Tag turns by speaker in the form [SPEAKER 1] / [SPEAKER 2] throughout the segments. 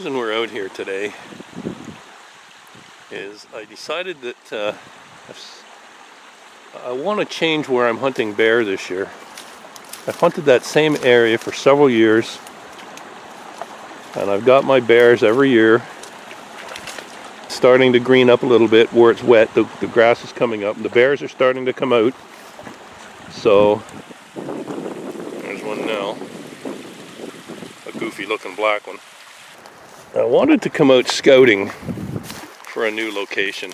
[SPEAKER 1] reason we're out here today is I decided that I want to change where I'm hunting bear this year. I've hunted that same area for several years, and I've got my bears every year. It's starting to green up a little bit where it's wet. The grass is coming up and the bears are starting to come out. So there's one now, a goofy looking black one. I wanted to come out scouting for a new location,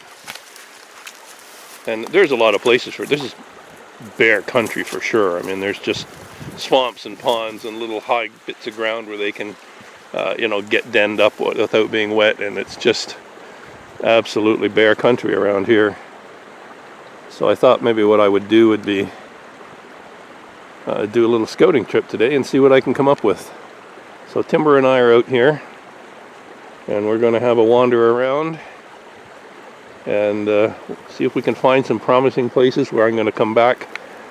[SPEAKER 1] and there's a lot of places for it. This is bear country for sure. I mean, there's just swamps and ponds and little high bits of ground where they can get denned up without being wet, and it's just absolutely bear country around here. So I thought maybe what I would do would be do a little scouting trip today and see what I can come up with. So Timber and I are out here, and we're going to have a wander around and see if we can find some promising places where I'm going to come back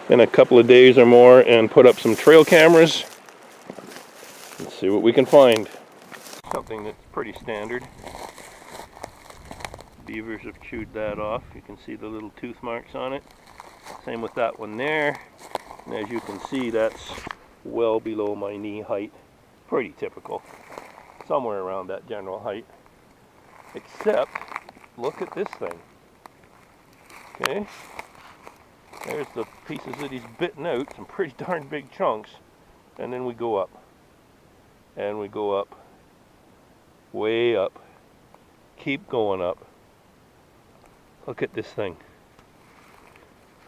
[SPEAKER 1] in a couple of days or more and put up some trail cameras and see what we can find. Something that's pretty standard. Beavers have chewed that off. You can see the little tooth marks on it. Same with that one there. And as you can see, that's well below my knee height. Pretty typical. Somewhere around that general height. Except, look at this thing. Okay? There's the pieces that he's bitten out, some pretty darn big chunks. And then we go up. And we go up. Way up. Keep going up. Look at this thing.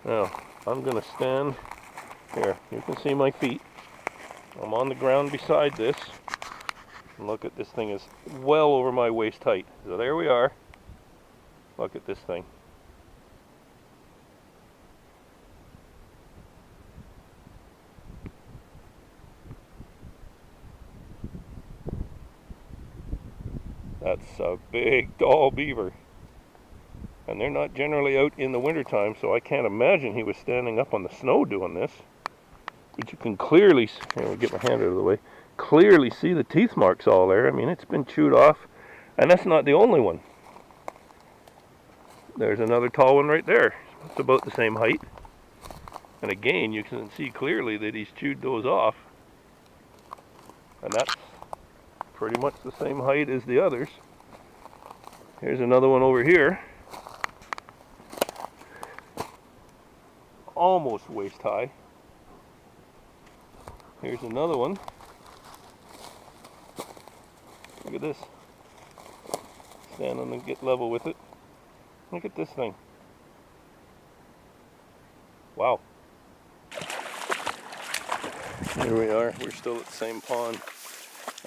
[SPEAKER 1] Now, I'm going to stand here. You can see my feet. I'm on the ground beside this. And look at this thing is well over my waist height. So there we are. Look at this thing. That's a big doll beaver. And they're not generally out in the wintertime, so I can't imagine he was standing up on the snow doing this. But you can clearly, here, I'll get my hand out of the way, clearly see the teeth marks all there. I mean, it's been chewed off, and that's not the only one. There's another tall one right there. It's about the same height. And again, you can see clearly that he's chewed those off. And that's pretty much the same height as the others. Here's another one over here. Almost waist high. Here's another one. Look at this. Stand on and get level with it. Look at this thing. Wow. Here we are. We're still at the same pond.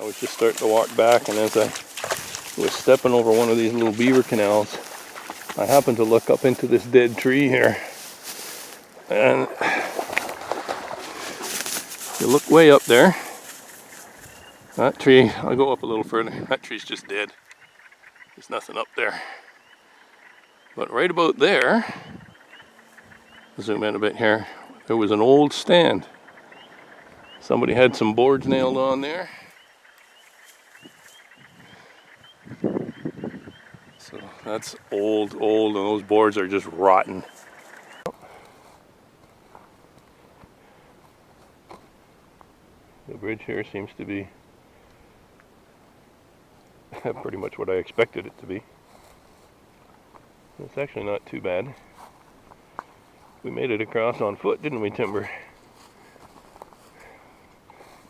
[SPEAKER 1] I was just starting to walk back, and as I was stepping over one of these little beaver canals, I happened to look up into this dead tree here. And you look way up there, that tree, I'll go up a little further, that tree's just dead. There's nothing up there. But right about there, zoom in a bit here, there was an old stand. Somebody had some boards nailed on there. So that's old, and those boards are just rotten. The bridge here seems to be pretty much what I expected it to be. It's actually not too bad. We made it across on foot, didn't we, Timber?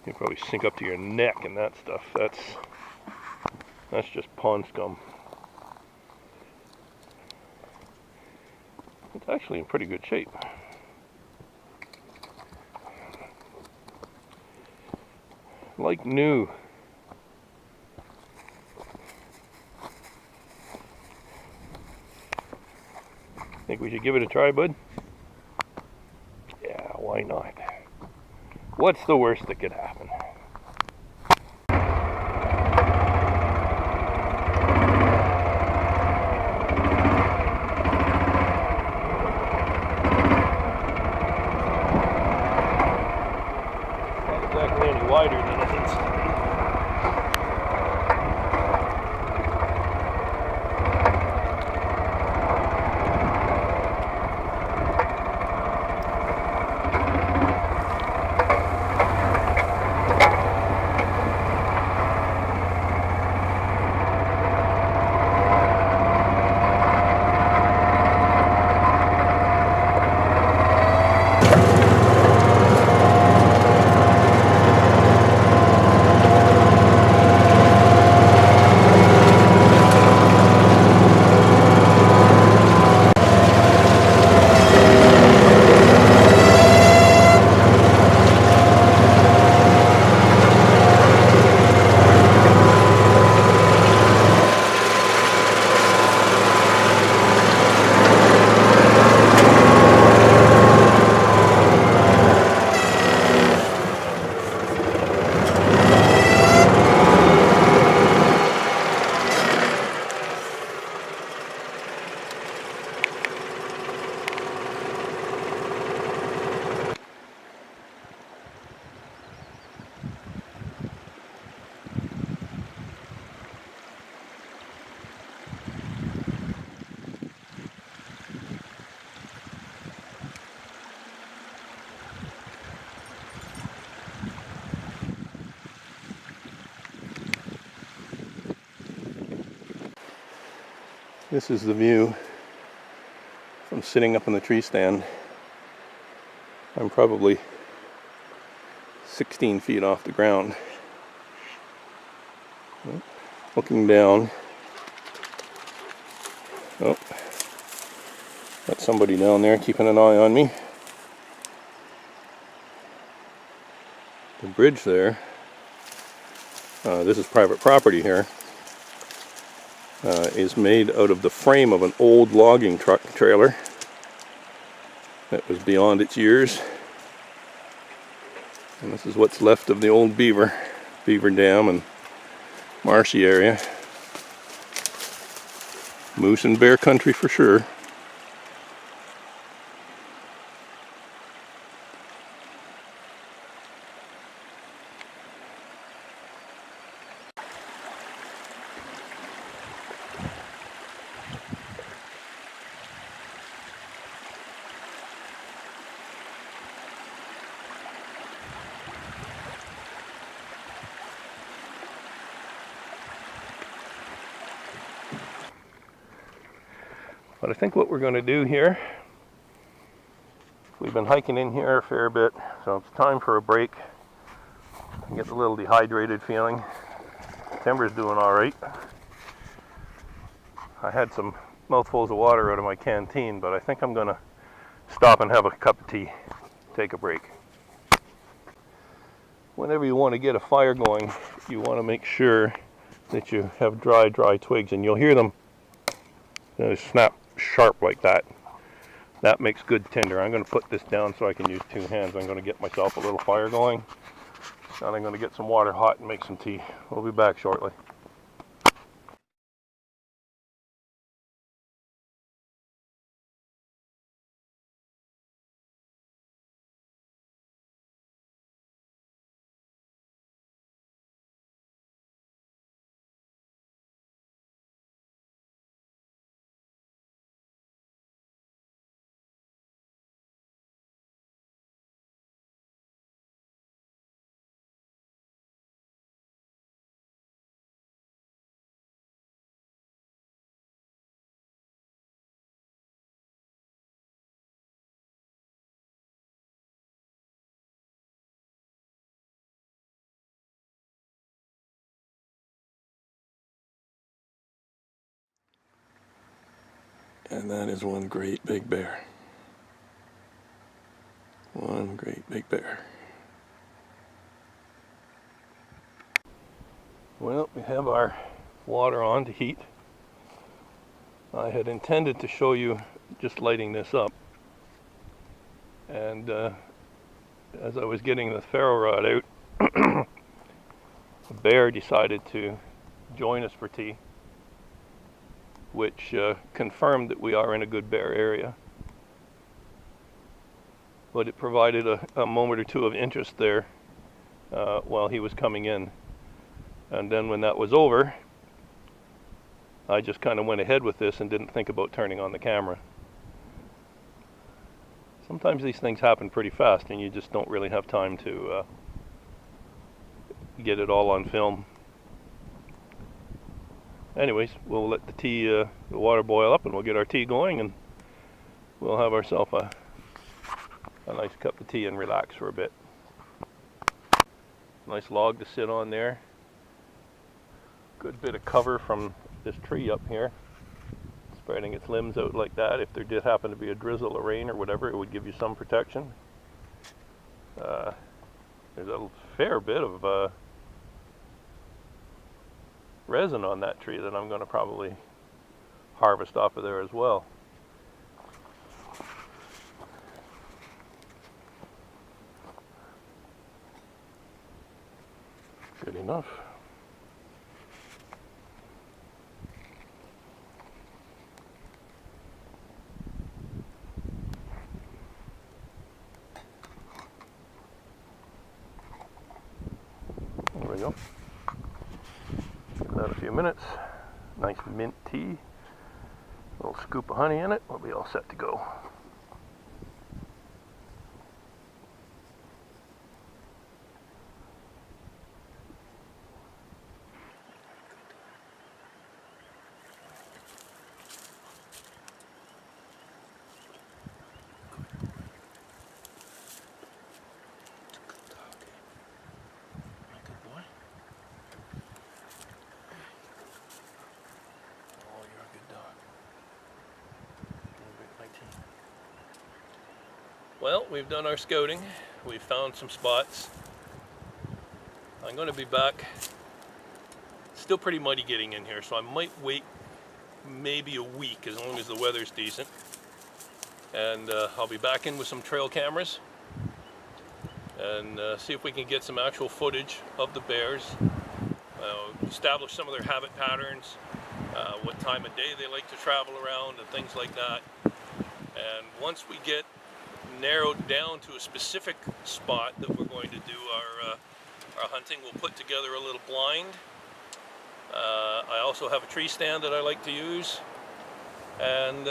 [SPEAKER 1] You'll probably sink up to your neck in that stuff. That's just pond scum. It's actually in pretty good shape. Like new. Think we should give it a try, bud? Yeah, why not? What's the worst that could happen? Not exactly any wider than it is. This is the view from sitting up in the tree stand. I'm probably 16 feet off the ground. Looking down. Oh, got somebody down there keeping an eye on me. The bridge there, this is private property here, is made out of the frame of an old logging truck trailer that was beyond its years. And this is what's left of the old beaver dam and marshy area. Moose and bear country for sure. But I think what we're going to do here, we've been hiking in here a fair bit, so it's time for a break. I get a little dehydrated feeling. Timber's doing all right. I had some mouthfuls of water out of my canteen, but I think I'm going to stop and have a cup of tea, take a break. Whenever you want to get a fire going, you want to make sure that you have dry twigs, and you'll hear them snap sharp like that. That makes good tinder. I'm going to put this down so I can use two hands. I'm going to get myself a little fire going, and I'm going to get some water hot and make some tea. We'll be back shortly. And that is one great big bear. One great big bear. Well, we have our water on to heat. I had intended to show you just lighting this up. And as I was getting the ferro rod out, the bear decided to join us for tea, which confirmed that we are in a good bear area. But it provided a moment or two of interest there while he was coming in. And then when that was over, I just kind of went ahead with this and didn't think about turning on the camera. Sometimes these things happen pretty fast and you just don't really have time to get it all on film. Anyways, we'll let the water boil up and we'll get our tea going, and we'll have ourselves a nice cup of tea and relax for a bit. Nice log to sit on there. Good bit of cover from this tree up here, spreading its limbs out like that. If there did happen to be a drizzle or rain or whatever, it would give you some protection. There's a fair bit of resin on that tree that I'm going to probably harvest off of there as well. Good enough. There we go. Give that a few minutes. Nice mint tea. A little scoop of honey in it. We'll be all set to go. Well, we've done our scouting. We've found some spots. I'm going to be back. It's still pretty muddy getting in here, so I might wait maybe a week as long as the weather's decent. And I'll be back in with some trail cameras and see if we can get some actual footage of the bears, establish some of their habit patterns, what time of day they like to travel around and things like that. And once we get narrowed down to a specific spot that we're going to do our hunting, we'll put together a little blind. I also have a tree stand that I like to use, and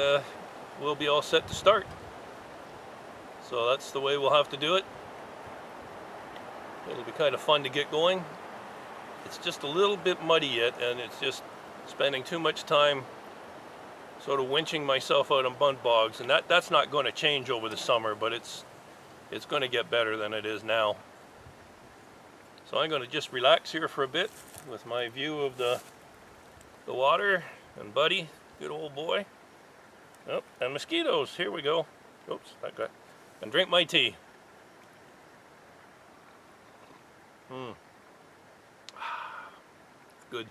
[SPEAKER 1] we'll be all set to start. So that's the way we'll have to do it. It'll be kind of fun to get going. It's just a little bit muddy yet, and it's just spending too much time sort of winching myself out of mud bogs, and that's not going to change over the summer, but it's going to get better than it is now. So I'm going to just relax here for a bit with my view of the water and Buddy, good old boy. Oh, and mosquitoes, here we go. Oops, that guy. And drink my tea. Good.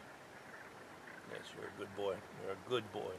[SPEAKER 1] Yes, you're a good boy. You're a good boy.